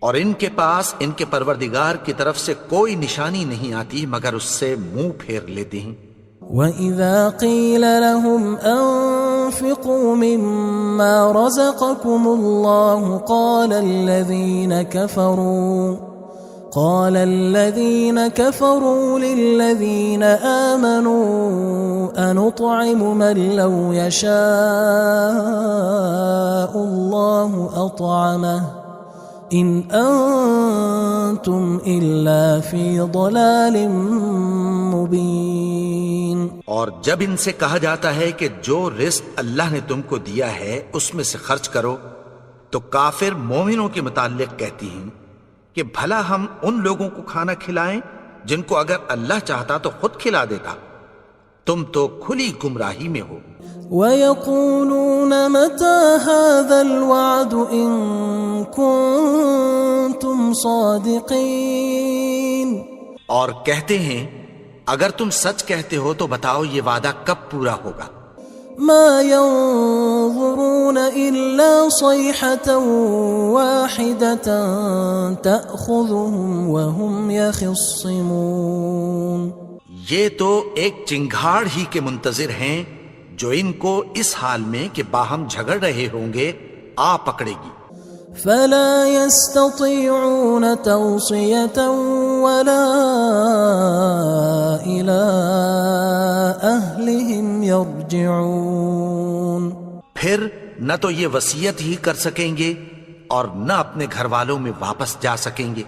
اور ان کے پاس ان کے پروردگار کی طرف سے کوئی نشانی نہیں آتی مگر اس سے منہ پھیر لیتے ہیں. وَإِذَا قِيلَ لَهُمْ أَنفِقُوا مِمَّا رَزَقَكُمُ اللَّهُ قَالَ الَّذِينَ كَفَرُوا لِلَّذِينَ آمَنُوا أَنُطْعِمُ مَن لَّوْ يَشَاءُ اللَّهُ أَطْعَمَهُ إِنْ أَنْتُمْ إِلَّا فِي ضَلَالٍ مُبِينٍ. اور جب ان سے کہا جاتا ہے کہ جو رزق اللہ نے تم کو دیا ہے اس میں سے خرچ کرو، تو کافر مومنوں کے متعلق کہتی ہیں کہ بھلا ہم ان لوگوں کو کھانا کھلائیں جن کو اگر اللہ چاہتا تو خود کھلا دیتا. تم تو کھلی گمراہی میں ہو. وَيَقُولُونَ مَتَى هَذَا الْوَعْدُ إِن كُنتُمْ صَادِقِينَ. اور کہتے ہیں اگر تم سچ کہتے ہو تو بتاؤ یہ وعدہ کب پورا ہوگا. مَا يَنظُرُونَ إِلَّا صَيْحَةً وَاحِدَةً تَأْخُذُهُمْ وَهُمْ يَخِصِّمُونَ. یہ تو ایک چنگھاڑ ہی کے منتظر ہیں جو ان کو اس حال میں کہ باہم جھگڑ رہے ہوں گے آ پکڑے گی. فَلَا يَسْتَطِيعُونَ تَوْصِيَةً وَلَا إِلَىٰ أَهْلِهِمْ يَرْجِعُونَ. پھر نہ تو یہ وصیت ہی کر سکیں گے اور نہ اپنے گھر والوں میں واپس جا سکیں گے.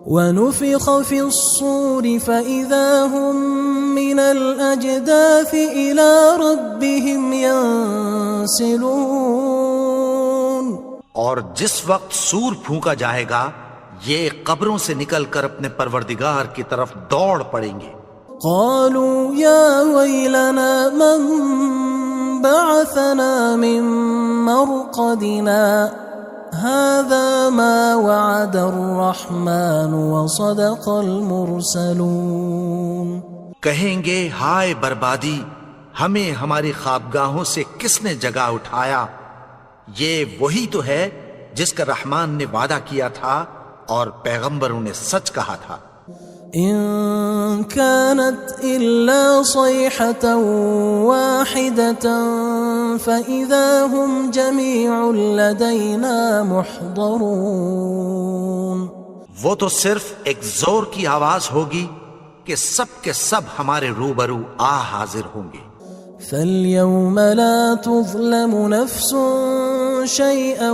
وَنُفِخَ فِي الصُّورِ فَإِذَا هُم مِّنَ الْأَجْدَاثِ إِلَىٰ رَبِّهِمْ يَنسِلُونَ. اور جس وقت سور پھونکا جائے گا یہ قبروں سے نکل کر اپنے پروردگار کی طرف دوڑ پڑیں گے. قالوا يا ويلنا من بعثنا من مرقدنا هذا ما وعد الرحمن وصدق المرسلون. کہیں گے ہائے بربادی، ہمیں ہماری خوابگاہوں سے کس نے جگا اٹھایا؟ یہ وہی تو ہے جس کا رحمان نے وعدہ کیا تھا اور پیغمبروں نے سچ کہا تھا. إن كانت إلا صيحة واحدة فإذا هم جميع لدينا محضرون. وہ تو صرف ایک زور کی آواز ہوگی کہ سب کے سب ہمارے روبرو حاضر ہوں گے. فاليوم لا تظلم نفس شيئا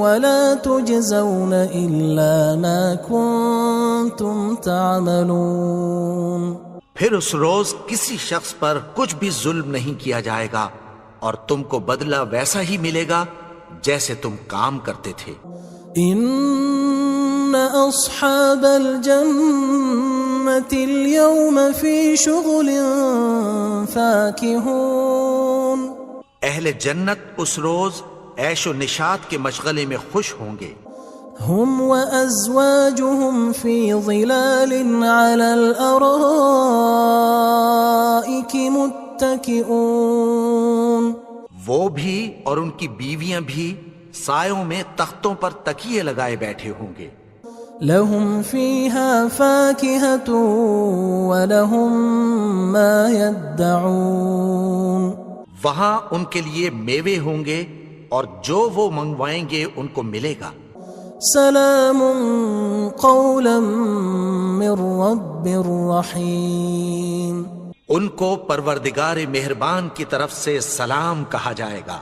ولا تجزون إلا ما كنتم تعملون. پھر اس روز کسی شخص پر کچھ بھی ظلم نہیں کیا جائے گا اور تم کو بدلہ ویسا ہی ملے گا جیسے تم کام کرتے تھے. ان اصحاب الجنة اليوم في شغل فاكهون. اہل جنت اس روز عیش و نشاط کے مشغلے میں خوش ہوں گے. هم وأزواجهم في ظلال على الأرائك متكئون. وہ بھی اور ان کی بیویاں بھی سایوں میں تختوں پر تکیے لگائے بیٹھے ہوں گے. لهم فيها فاكهة ولهم ما يدعون. وہاں ان کے لیے میوے ہوں گے اور جو وہ منگوائیں گے ان کو ملے گا. سلام قولا من رب رحیم. ان کو پروردگار مہربان کی طرف سے سلام کہا جائے گا.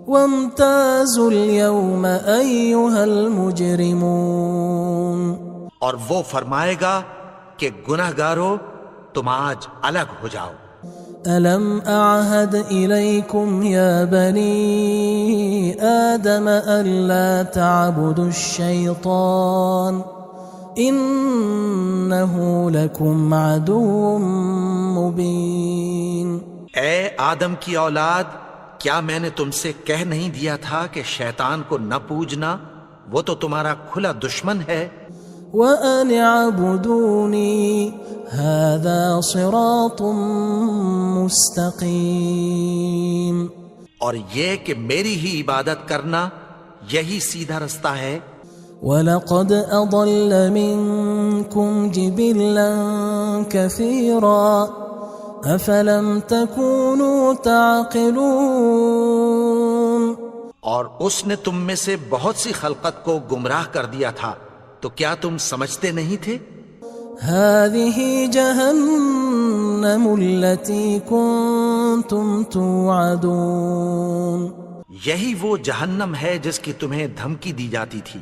وامتازوا اليوم أيها المجرمون. اور وہ فرمائے گا کہ گناہگارو تم آج الگ ہو جاؤ. ألم أعهد إليكم يا بني آدم ألا تعبدوا الشيطان إنه لكم عدو مبين. اے آدم کی اولاد، کیا میں نے تم سے کہہ نہیں دیا تھا کہ شیطان کو نہ پوجنا، وہ تو تمہارا کھلا دشمن ہے. وَأَنِ اعْبُدُونِي هَذَا صِرَاطٌ مُسْتَقِيمٌ. اور یہ کہ میری ہی عبادت کرنا یہی سیدھا رستہ ہے. وَلَقَدْ أَضَلَّ مِنكُمْ جِبِلًّا كَثِيرًا أَفَلَمْ تَكُونُوا تَعْقِلُونَ. اور اس نے تم میں سے بہت سی خلقت کو گمراہ کر دیا تھا، تو کیا تم سمجھتے نہیں تھے؟ هذه جهنم التي كنتم توعدون. یہی وہ جہنم ہے جس کی تمہیں دھمکی دی جاتی تھی.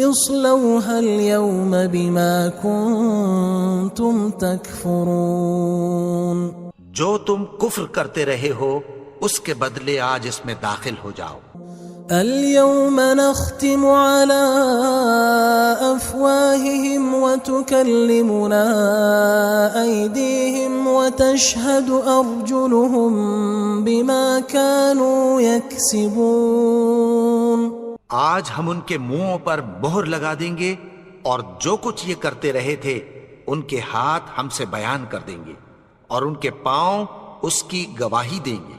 اصلوها اليوم بما كنتم تكفرون. جو تم کفر کرتے رہے ہو اس کے بدلے آج اس میں داخل ہو جاؤ. اليوم نختم على أفواههم وتكلمنا أيديهم وتشهد أرجلهم بما كانوا يكسبون. آج ہم ان کے منہوں پر مہر لگا دیں گے اور جو کچھ یہ کرتے رہے تھے ان کے ہاتھ ہم سے بیان کر دیں گے اور ان کے پاؤں اس کی گواہی دیں گے.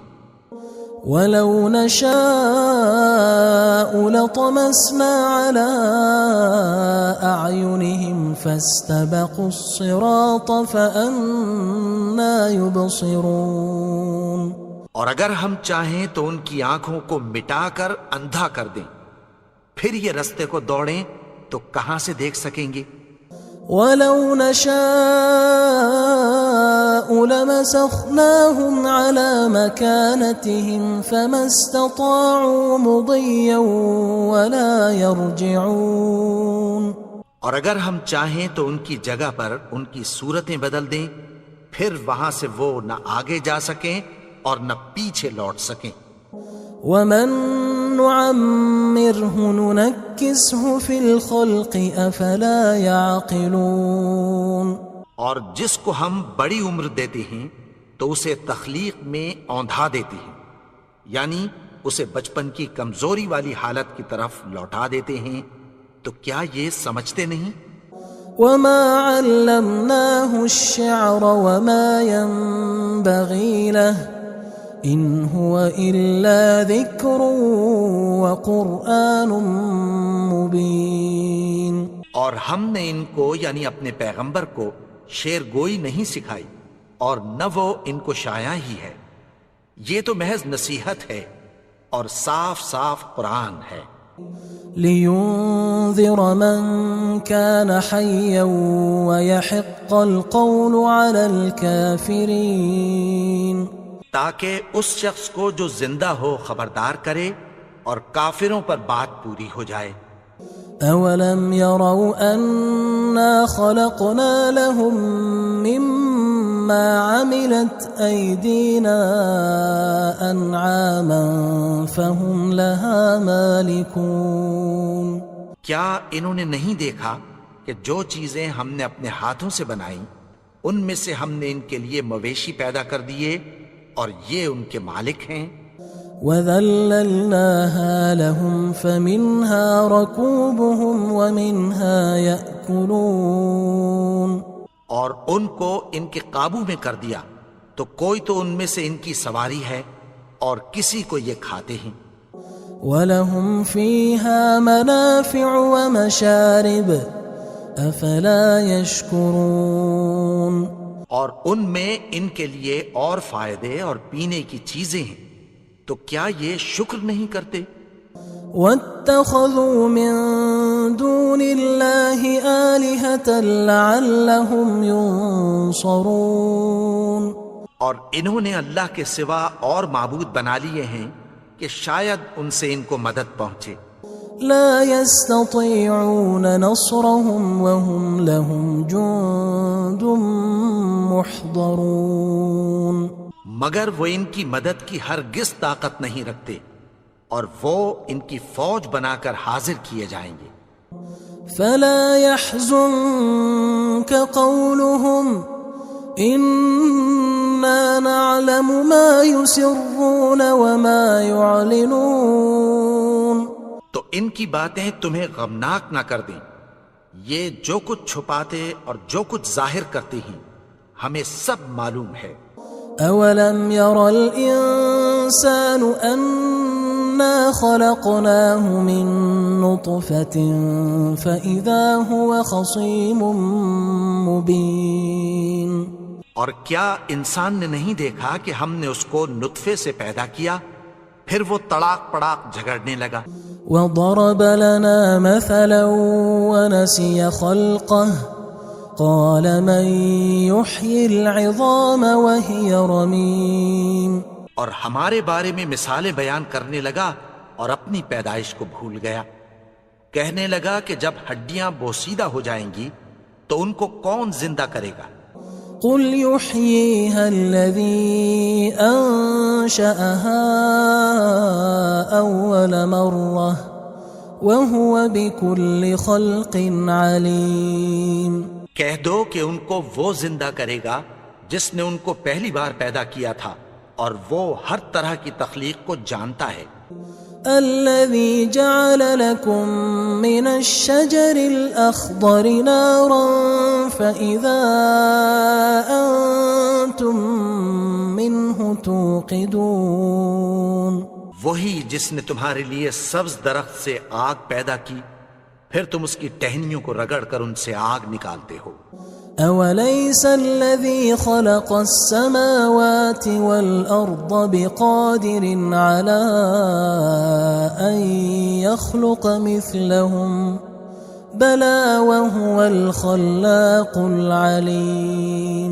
وَلَوْ نَشَاءُ لَطَمَسْنَا عَلَىٰ أَعْيُنِهِمْ فَاسْتَبَقُوا الصِّرَاطَ فَأَنَّىٰ يُبْصِرُونَ. اور اگر ہم چاہیں تو ان کی آنکھوں کو مٹا کر اندھا کر دیں، پھر یہ رستے کو دوڑیں تو کہاں سے دیکھ سکیں گے. وَلَوْ نَشَاءُ لَمَسَخْنَاهُمْ عَلَىٰ مَكَانَتِهِمْ فَمَا اسْتَطَاعُوا مُضِيًّا وَلَا يَرْجِعُونَ. اور اگر ہم چاہیں تو ان کی جگہ پر ان کی صورتیں بدل دیں، پھر وہاں سے وہ نہ آگے جا سکیں اور نہ پیچھے لوٹ سکیں. وَمَن نُعَمِّرْهُ نُنَكِّسْهُ فِي الْخَلْقِ أَفَلَا يَعْقِلُونَ. اور جس کو ہم بڑی عمر دیتے ہیں تو اسے تخلیق میں اوندھا دیتے ہیں، یعنی اسے بچپن کی کمزوری والی حالت کی طرف لوٹا دیتے ہیں. تو کیا یہ سمجھتے نہیں؟ وَمَا عَلَّمْنَاهُ الشِّعْرَ وَمَا يَنبَغِي لَهُ إِنْ هُوَ إِلَّا ذِكْرٌ وَقُرْآنٌ مُبِينٌ. اور ہم نے ان کو یعنی اپنے پیغمبر کو شعر گوئی نہیں سکھائی اور نہ وہ ان کو شاعر ہی ہے، یہ تو محض نصیحت ہے اور صاف صاف قرآن ہے. لِيُنذِرَ مَن كَانَ حَيًّا وَيَحِقَّ الْقَوْلُ عَلَى الْكَافِرِينَ. تاکہ اس شخص کو جو زندہ ہو خبردار کرے اور کافروں پر بات پوری ہو جائے۔ أولم يروا أنا خلقنا لهم مما عملت أيدينا أنعاما فهم لها مالكون؟ کیا انہوں نے نہیں دیکھا کہ جو چیزیں ہم نے اپنے ہاتھوں سے بنائیں ان میں سے ہم نے ان کے لیے مویشی پیدا کر دیے اور یہ ان کے مالک ہیں۔ وَذَلَّلْنَاهَا لَهُمْ فَمِنْهَا رَكُوبُهُمْ وَمِنْهَا يَأْكُلُونَ، اور ان کو ان کے قابو میں کر دیا تو کوئی تو ان میں سے ان کی سواری ہے اور کسی کو یہ کھاتے ہیں۔ وَلَهُمْ فِيهَا مَنَافِعُ وَمَشَارِبُ أَفَلَا يَشْكُرُونَ، اور ان میں ان کے لیے اور فائدے اور پینے کی چیزیں ہیں، تو کیا یہ شکر نہیں کرتے؟ وَاتَّخَذُوا مِن دُونِ اللَّهِ آلِهَةً لَعَلَّهُمْ يُنصَرُونَ، اور انہوں نے اللہ کے سوا اور معبود بنا لیے ہیں کہ شاید ان سے ان کو مدد پہنچے۔ لا يستطيعون نصرهم وهم لهم جند محضرون، مگر وہ ان کی مدد کی ہرگز طاقت نہیں رکھتے اور وہ ان کی فوج بنا کر حاضر کیے جائیں گے۔ فلا يحزنك قولهم إنا نعلم ما يسرون وما يعلنون، تو ان کی باتیں تمہیں غمناک نہ کر دیں، یہ جو کچھ چھپاتے اور جو کچھ ظاہر کرتے ہیں ہمیں سب معلوم ہے۔ أولم ير الإنسان أنا خلقناه من نطفة فإذا هو خصيم مبين، اور کیا انسان نے نہیں دیکھا کہ ہم نے اس کو نطفے سے پیدا کیا پھر وہ تڑاک پڑاک جھگڑنے لگا۔ وضرب لنا مثلا ونسي خلقه قال من يحيي العظام وهي رميم، اور ہمارے بارے میں مثالیں بیان کرنے لگا اور اپنی پیدائش کو بھول گیا۔ کہنے لگا کہ جب ہڈیاں بوسیدہ ہو جائیں گی تو ان کو کون زندہ کرے گا؟ قل يحييها الذي أنشأها أول مرة وهو بكل خلق عليم، کہہ دو کہ ان کو وہ زندہ کرے گا جس نے ان کو پہلی بار پیدا کیا تھا اور وہ ہر طرح کی تخلیق کو جانتا ہے۔ الذي جعل لكم من الشجر الأخضر نارا فإذا أنتم منه توقدون، وہی جس نے تمہارے لیے سبز درخت سے آگ پیدا کی پھر تم اس کی ٹہنیوں کو رگڑ کر ان سے آگ نکالتے ہو۔ أوليس الذي خلق السماوات والأرض بقادر على أن يخلق مثلهم بلى وهو الخلاق العليم،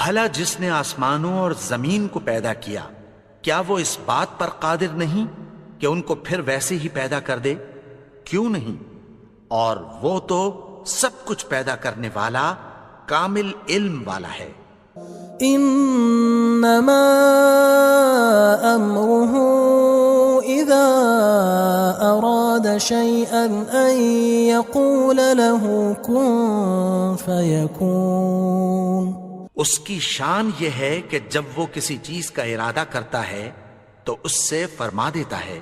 بھلا جس نے آسمانوں اور زمین کو پیدا کیا کیا وہ اس بات پر قادر نہیں کہ ان کو پھر ویسے ہی پیدا کر دے؟ کیوں نہیں؟ اور وہ تو سب کچھ پیدا کرنے والا کامل علم والا ہے۔ انما امره اذا اراد شيئا ان يقول له كن فيكون، اس کی شان یہ ہے کہ جب وہ کسی چیز کا ارادہ کرتا ہے تو اس سے فرما دیتا ہے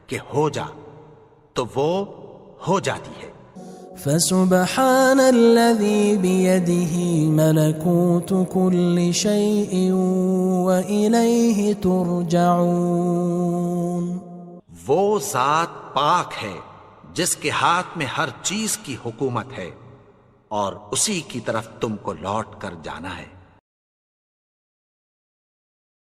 کہ ہو جا، تو وہ ہو جاتی ہے۔ فسبحان الذي بيده ملكوت كل شيء وإليه ترجعون، وہ ذات پاک ہے جس کے ہاتھ میں ہر چیز کی حکومت ہے اور اسی کی طرف تم کو لوٹ کر جانا ہے۔